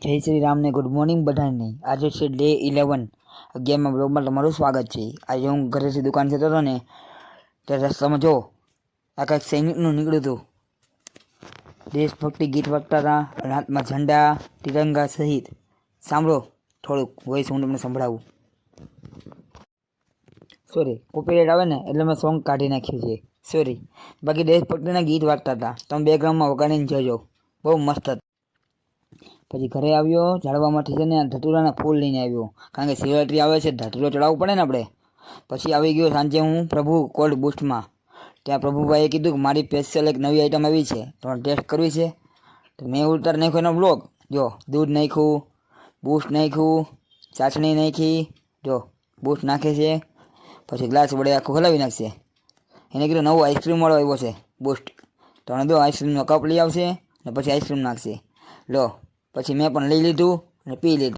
જય શ્રી રામને good morning બધાને। આજે છે ડે 11 11માં બ્લોગમાં તમારું સ્વાગત છે। આજે હું ઘરેથી દુકાન જતો હતો ને ત્યારે રસ્તામાં જો આ કંઈક સૈનિકનું નીકળ્યું હતું। દેશભક્તિ ગીત વાગતા હતા અને હાથમાં ઝંડા તિરંગા સહિત। સાંભળો થોડુંક વોઇસ હું તમને સંભળાવું। સોરી કોપીરાઇટ આવે ને એટલે મેં સોંગ કાઢી નાખ્યું છે, સોરી। બાકી દેશભક્તિના ગીત વાગતા હતા, તમે બેકગ્રાઉન્ડમાં વગાડીને જજો, બહુ મસ્ત હતા। પછી ઘરે આવ્યો, ઝાડવામાંથી છે ને ધતુરાના ફૂલ લઈને આવ્યો, કારણ કે શિવરાત્રી આવે છે, ધતુરો ચડાવવું પડે ને આપણે। પછી આવી ગયો સાંજે હું પ્રભુ કોલ્ડ બૂસ્ટમાં। ત્યાં પ્રભુભાઈએ કીધું કે મારી સ્પેશિયલ એક નવી આઈટમ આવી છે, તમારે ટેસ્ટ કરવી છે? તો મેં ઉતાર નાખ્યો એનો બ્લોગ। જો દૂધ નાખ્યું, બૂસ્ટ નાખ્યું, ચાસણી નાખી, જો બૂસ્ટ નાખે છે, પછી ગ્લાસ વડે આખું હલાવી નાખશે। એને કીધું નવો આઈસ્ક્રીમવાળો આવ્યો છે બૂસ્ટ, તો એને દો આઈસ્ક્રીમનો કપ લઈ આવશે અને પછી આઈસ્ક્રીમ નાખશે। લો પછી મેં પણ લઈ લીધું અને પી લીધું।